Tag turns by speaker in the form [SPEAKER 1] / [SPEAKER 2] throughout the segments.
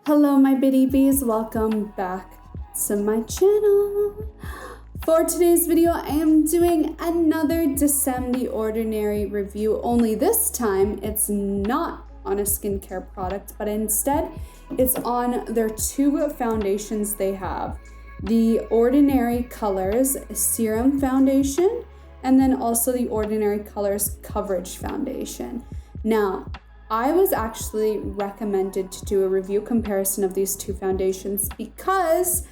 [SPEAKER 1] Hello my bitty bees, welcome back to my channel. For today's video, I am doing another DECIEM The Ordinary review, only this time it's not on a skincare product, but instead it's on their two foundations they have. The Ordinary Colors Serum Foundation, and then also the Ordinary Colors Coverage Foundation. Now, I was actually recommended to do a review comparison of these two foundations because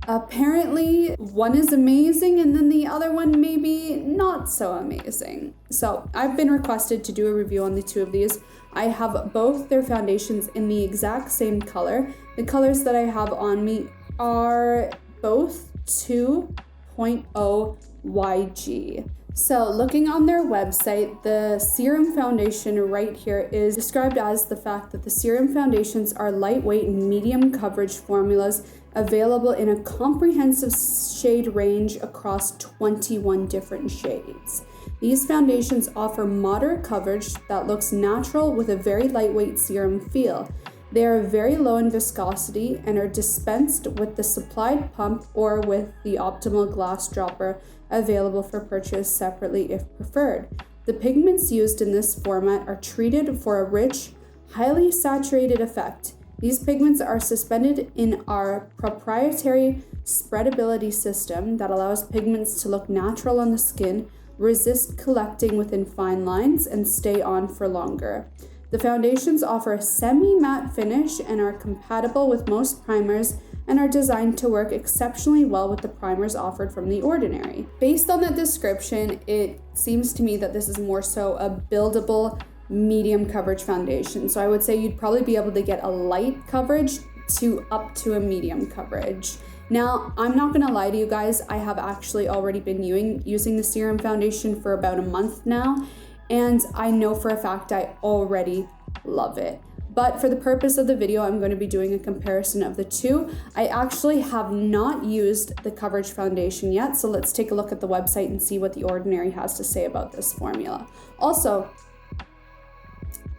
[SPEAKER 1] apparently one is amazing and then the other one maybe not so amazing. So I've been requested to do a review on the two of these. I have both their foundations in the exact same color. The colors that I have on me are both 2.0 YG. So looking on their website, the Serum Foundation right here is described as the fact that the Serum Foundations are lightweight and medium coverage formulas available in a comprehensive shade range across 21 different shades. These foundations offer moderate coverage that looks natural with a very lightweight serum feel. They are very low in viscosity and are dispensed with the supplied pump or with the optimal glass dropper available for purchase separately if preferred. The pigments used in this format are treated for a rich, highly saturated effect. These pigments are suspended in our proprietary spreadability system that allows pigments to look natural on the skin, resist collecting within fine lines, and stay on for longer. The foundations offer a semi-matte finish and are compatible with most primers and are designed to work exceptionally well with the primers offered from The Ordinary. Based on that description, it seems to me that this is more so a buildable medium coverage foundation. So I would say you'd probably be able to get a light coverage to up to a medium coverage. Now, I'm not gonna lie to you guys, I have actually already been using the Serum Foundation for about a month now, and I know for a fact I already love it. But for the purpose of the video, I'm going to be doing a comparison of the two. I actually have not used the Coverage Foundation yet, so let's take a look at the website and see what The Ordinary has to say about this formula. Also,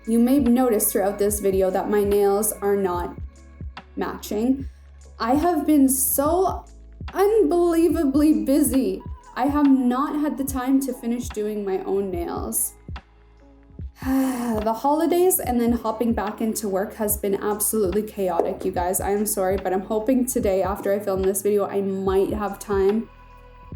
[SPEAKER 1] you may notice throughout this video that my nails are not matching. I have been so unbelievably busy. I have not had the time to finish doing my own nails. The holidays and then hopping back into work has been absolutely chaotic, you guys. I am sorry, but I'm hoping today after I film this video, I might have time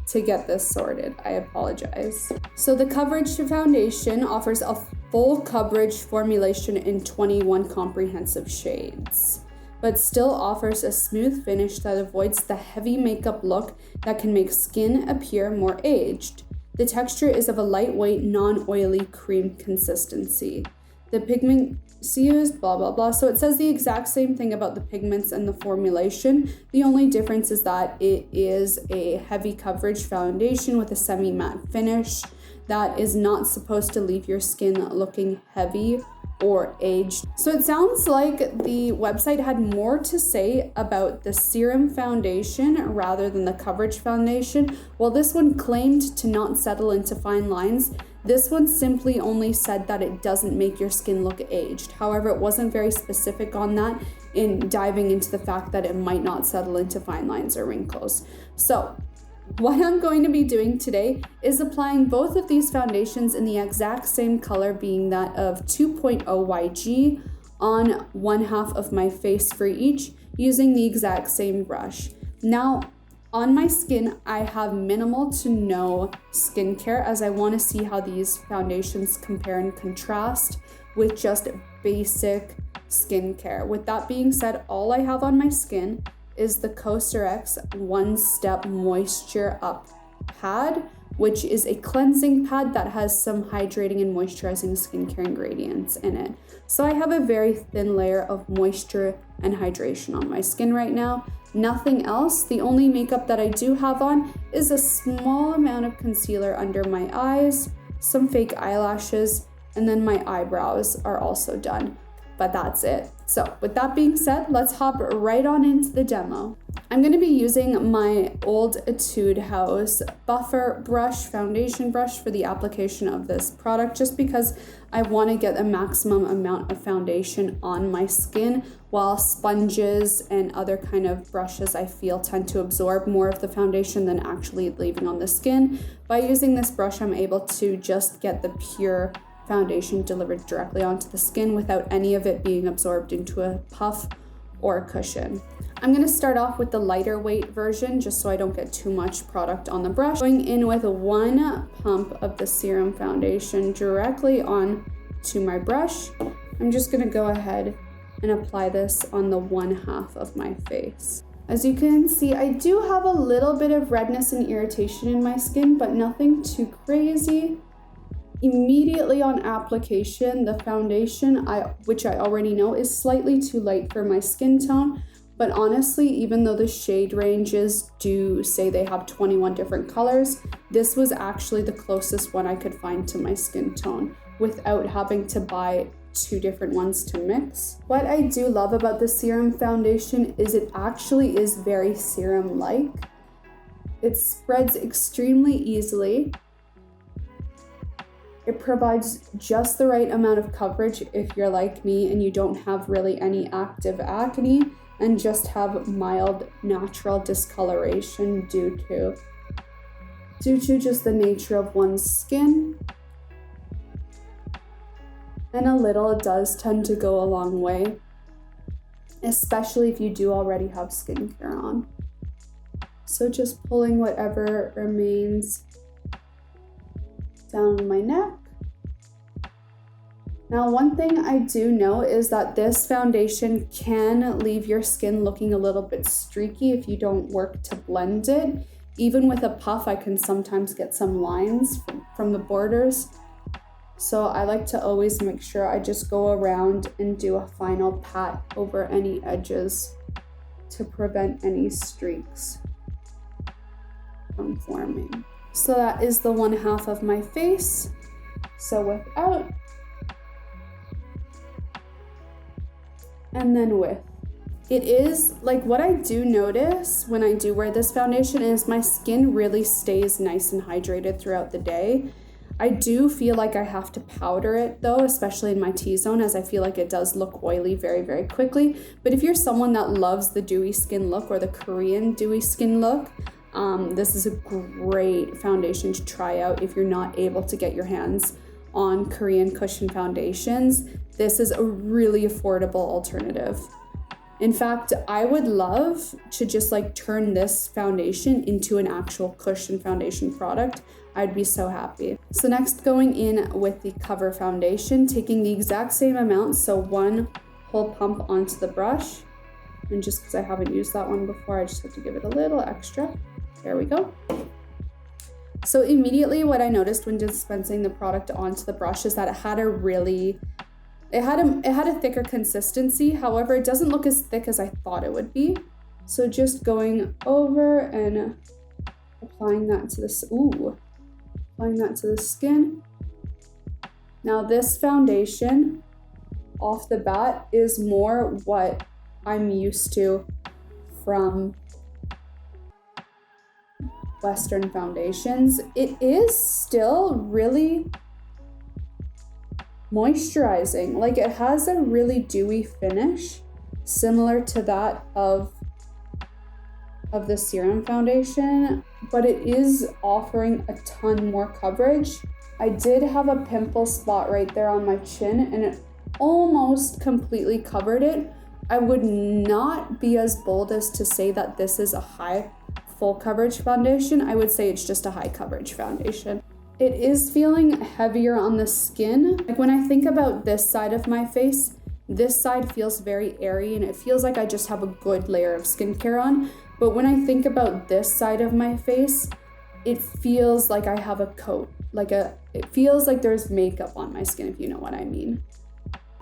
[SPEAKER 1] to get this sorted. I apologize. So the Coverage Foundation offers a full coverage formulation in 21 comprehensive shades, but still offers a smooth finish that avoids the heavy makeup look that can make skin appear more aged. The texture is of a lightweight, non-oily cream consistency. The pigments used, blah, blah, blah. So it says the exact same thing about the pigments and the formulation. The only difference is that it is a heavy coverage foundation with a semi-matte finish that is not supposed to leave your skin looking heavy or aged. So it sounds like the website had more to say about the Serum Foundation rather than the Coverage Foundation. While this one claimed to not settle into fine lines, this one simply only said that it doesn't make your skin look aged. However, it wasn't very specific on that in diving into the fact that it might not settle into fine lines or wrinkles. So what I'm going to be doing today is applying both of these foundations in the exact same color, being that of 2.0 YG, on one half of my face for each, using the exact same brush. Now, on my skin, I have minimal to no skincare as I want to see how these foundations compare and contrast with just basic skincare. With that being said, all I have on my skin is the 𝐂𝐎𝐿 One Step Moisture Up pad, which is a cleansing pad that has some hydrating and moisturizing skincare ingredients in it. So I have a very thin layer of moisture and hydration on my skin right now. Nothing else. The only makeup that I do have on is a small amount of concealer under my eyes, some fake eyelashes, and then my eyebrows are also done. But that's it. So with that being said, let's hop right on into the demo. I'm going to be using my old Etude House buffer brush, foundation brush for the application of this product, just because I want to get a maximum amount of foundation on my skin, while sponges and other kind of brushes I feel tend to absorb more of the foundation than actually leaving on the skin. By using this brush, I'm able to just get the pure foundation delivered directly onto the skin without any of it being absorbed into a puff or a cushion. I'm going to start off with the lighter weight version just so I don't get too much product on the brush. Going in with 1 pump of the serum foundation directly on to my brush. I'm just going to go ahead and apply this on the 1/2 of my face. As you can see, I do have a little bit of redness and irritation in my skin, but nothing too crazy. Immediately on application, the foundation, which I already know is slightly too light for my skin tone, but honestly, even though the shade ranges do say they have 21 different colors, this was actually the closest one I could find to my skin tone without having to buy 2 different ones to mix. What I do love about the serum foundation is it actually is very serum-like. It spreads extremely easily. It provides just the right amount of coverage if you're like me and you don't have really any active acne and just have mild natural discoloration due to just the nature of one's skin. And a little does tend to go a long way, especially if you do already have skincare on. So just pulling whatever remains down my neck. Now, one thing I do know is that this foundation can leave your skin looking a little bit streaky if you don't work to blend it. Even with a puff, I can sometimes get some lines from the borders. So I like to always make sure I just go around and do a final pat over any edges to prevent any streaks from forming. So that is the 1/2 of my face. So without, and then with. It is like what I do notice when I do wear this foundation is my skin really stays nice and hydrated throughout the day. I do feel like I have to powder it though, especially in my T-zone, as I feel like it does look oily very, very quickly. But if you're someone that loves the dewy skin look or the Korean dewy skin look, this is a great foundation to try out if you're not able to get your hands on Korean cushion foundations. This is a really affordable alternative. In fact, I would love to just like turn this foundation into an actual cushion foundation product. I'd be so happy. So next, going in with the Cover foundation, taking the exact same amount, so 1 whole pump onto the brush. And just because I haven't used that one before, I just have to give it a little extra. There we go. So immediately what I noticed when dispensing the product onto the brush is that it had a thicker consistency. However, it doesn't look as thick as I thought it would be. So just going over and applying that to this, applying that to the skin. Now this foundation off the bat is more what I'm used to from Western foundations. It is still really moisturizing. Like, it has a really dewy finish, similar to that of the serum foundation, but it is offering a ton more coverage. I did have a pimple spot right there on my chin, and it almost completely covered it. I would not be as bold as to say that this is a high full coverage foundation. I would say it's just a high coverage foundation. It is feeling heavier on the skin. Like, when I think about this side of my face, this side feels very airy and it feels like I just have a good layer of skincare on. But when I think about this side of my face, it feels like I have a coat, it feels like there's makeup on my skin, if you know what I mean.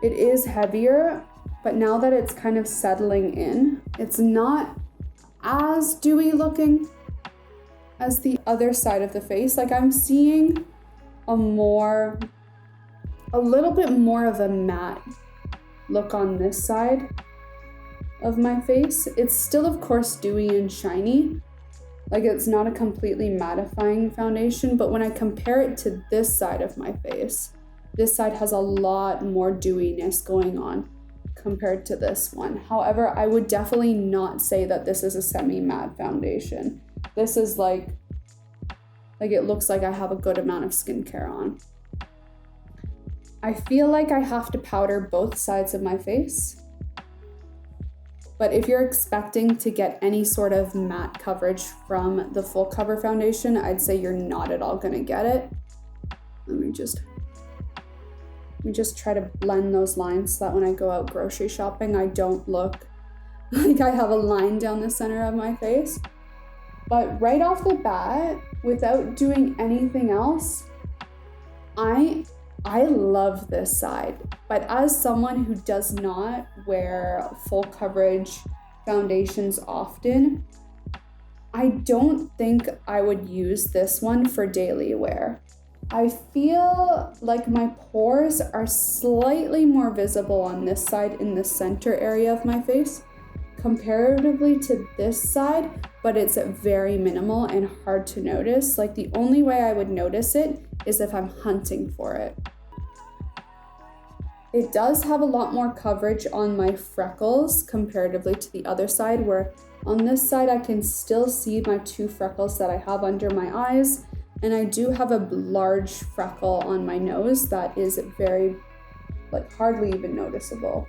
[SPEAKER 1] It is heavier, but now that it's kind of settling in, it's not as dewy looking as the other side of the face. Like, I'm seeing a little bit more of a matte look on this side of my face. It's still, of course, dewy and shiny. Like, it's not a completely mattifying foundation, but when I compare it to this side of my face, this side has a lot more dewiness going on compared to this one. However, I would definitely not say that this is a semi-matte foundation. This is like it looks like I have a good amount of skincare on. I feel like I have to powder both sides of my face. But if you're expecting to get any sort of matte coverage from the full cover foundation, I'd say you're not at all gonna get it. Let me just try to blend those lines so that when I go out grocery shopping, I don't look like I have a line down the center of my face. But right off the bat, without doing anything else, I love this side. But as someone who does not wear full coverage foundations often, I don't think I would use this one for daily wear. I feel like my pores are slightly more visible on this side in the center area of my face comparatively to this side, but it's very minimal and hard to notice. Like, the only way I would notice it is if I'm hunting for it. It does have a lot more coverage on my freckles comparatively to the other side, where on this side I can still see my 2 freckles that I have under my eyes, and I do have a large freckle on my nose that is very, like, hardly even noticeable.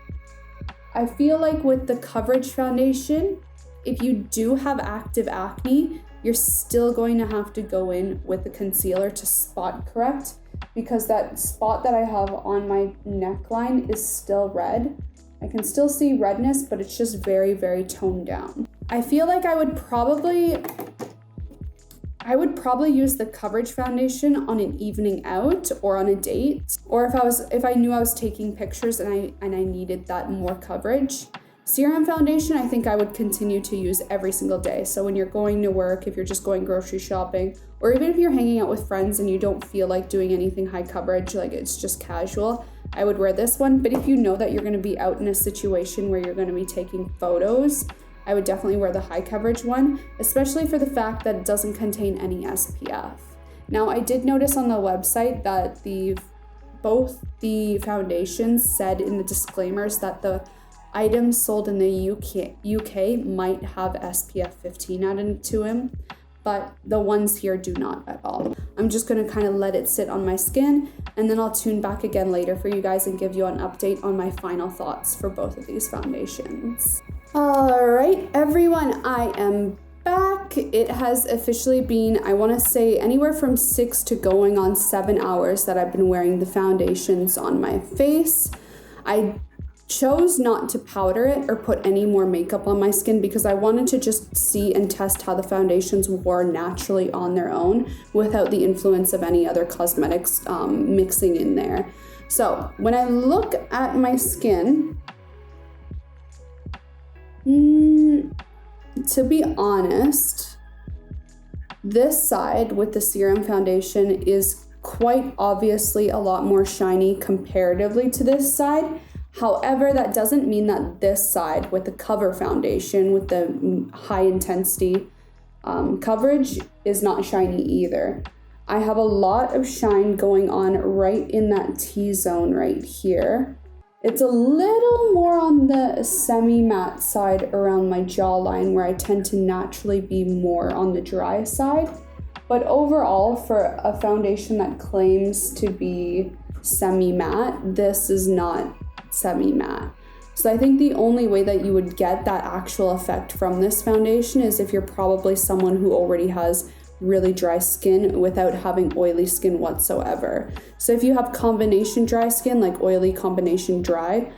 [SPEAKER 1] I feel like with the coverage foundation, if you do have active acne, you're still going to have to go in with the concealer to spot correct, because that spot that I have on my neckline is still red. I can still see redness, but it's just very, very toned down. I feel like I would probably use the coverage foundation on an evening out or on a date, or if I knew I was taking pictures and I needed that more coverage. Serum foundation, I think I would continue to use every single day. So when you're going to work, if you're just going grocery shopping, or even if you're hanging out with friends and you don't feel like doing anything high coverage, like it's just casual, I would wear this one. But if you know that you're going to be out in a situation where you're going to be taking photos, I would definitely wear the high coverage one, especially for the fact that it doesn't contain any SPF. Now, I did notice on the website that both the foundations said in the disclaimers that the items sold in the UK might have SPF 15 added to them, but the ones here do not at all. I'm just gonna kind of let it sit on my skin, and then I'll tune back again later for you guys and give you an update on my final thoughts for both of these foundations. All right, everyone, I am back. It has officially been, I wanna say, anywhere from 6 to going on 7 hours that I've been wearing the foundations on my face. I chose not to powder it or put any more makeup on my skin because I wanted to just see and test how the foundations wore naturally on their own without the influence of any other cosmetics mixing in there. So when I look at my skin, to be honest, this side with the serum foundation is quite obviously a lot more shiny comparatively to this side. However, that doesn't mean that this side with the cover foundation with the high intensity coverage is not shiny either. I have a lot of shine going on right in that T-zone right here. It's a little more on the semi-matte side around my jawline, where I tend to naturally be more on the dry side. But overall, for a foundation that claims to be semi-matte, this is not semi-matte. So I think the only way that you would get that actual effect from this foundation is if you're probably someone who already has really dry skin without having oily skin whatsoever. So if you have combination dry skin, like oily combination dry,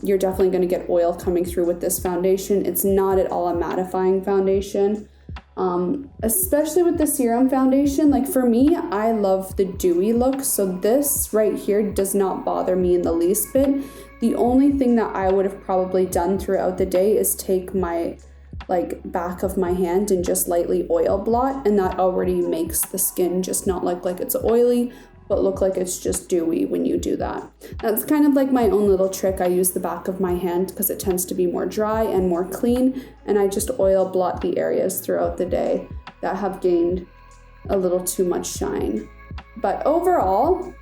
[SPEAKER 1] you're definitely going to get oil coming through with this foundation. It's not at all a mattifying foundation. Especially with the serum foundation, like for me, I love the dewy look, so this right here does not bother me in the least bit. The only thing that I would have probably done throughout the day is take my back of my hand and just lightly oil blot, and that already makes the skin just not look like it's oily but look like it's just dewy when you do that. That's kind of like my own little trick. I use the back of my hand because it tends to be more dry and more clean, and I just oil blot the areas throughout the day that have gained a little too much shine. But overall,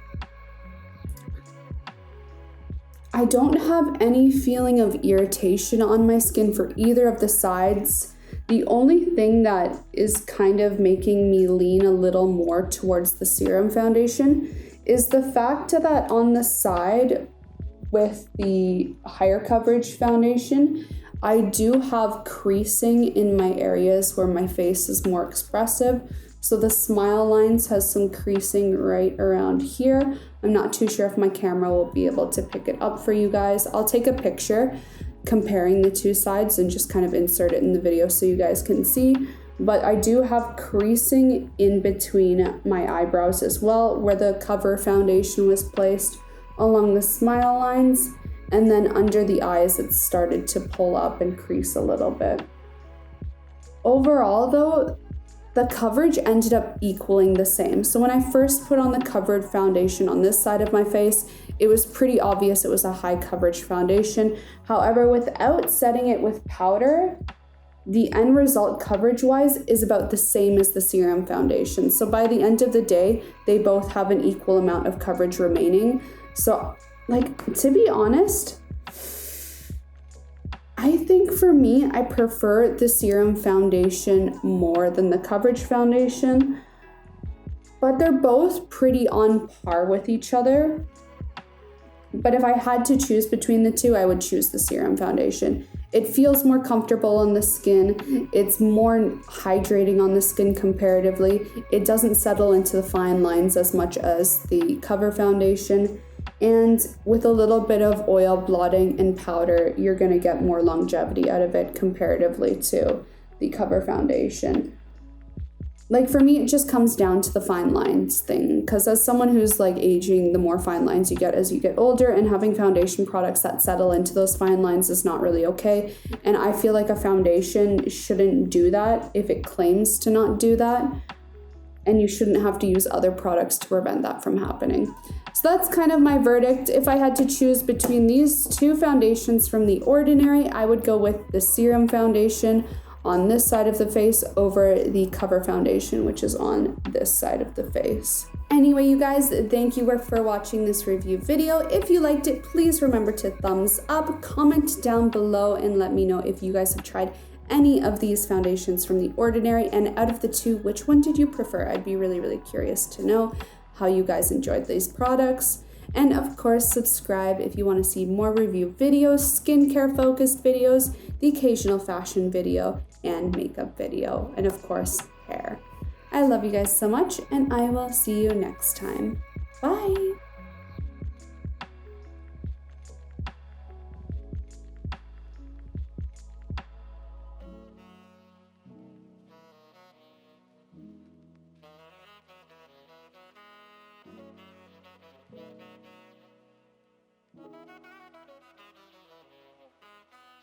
[SPEAKER 1] I don't have any feeling of irritation on my skin for either of the sides. The only thing that is kind of making me lean a little more towards the serum foundation is the fact that on the side with the higher coverage foundation, I do have creasing in my areas where my face is more expressive. So the smile lines has some creasing right around here. I'm not too sure if my camera will be able to pick it up for you guys. I'll take a picture comparing the two sides and just kind of insert it in the video so you guys can see. But I do have creasing in between my eyebrows as well, where the cover foundation was placed along the smile lines, and then under the eyes it started to pull up and crease a little bit. Overall though, the coverage ended up equaling the same. So when I first put on the covered foundation on this side of my face, it was pretty obvious it was a high coverage foundation. However, without setting it with powder, the end result coverage-wise is about the same as the serum foundation. So by the end of the day, they both have an equal amount of coverage remaining. So, like, to be honest, I think for me, I prefer the serum foundation more than the coverage foundation, but they're both pretty on par with each other. But if I had to choose between the two, I would choose the serum foundation. It feels more comfortable on the skin. It's more hydrating on the skin comparatively. It doesn't settle into the fine lines as much as the cover foundation. And with a little bit of oil blotting and powder, you're gonna get more longevity out of it comparatively to the cover foundation. Like for me, it just comes down to the fine lines thing, because as someone who's like aging, the more fine lines you get as you get older, and having foundation products that settle into those fine lines is not really okay. And I feel like a foundation shouldn't do that if it claims to not do that. And you shouldn't have to use other products to prevent that from happening. So that's kind of my verdict. If I had to choose between these two foundations from The Ordinary, I would go with the serum foundation on this side of the face over the cover foundation, which is on this side of the face. Anyway, you guys, thank you for watching this review video. If you liked it, please remember to thumbs up, comment down below, and let me know if you guys have tried any of these foundations from The Ordinary, and out of the two, which one did you prefer? I'd be really curious to know how you guys enjoyed these products. And of course, subscribe if you want to see more review videos, skincare focused videos, the occasional fashion video, and makeup video, and of course, hair. I love you guys so much, and I will see you next time. Bye!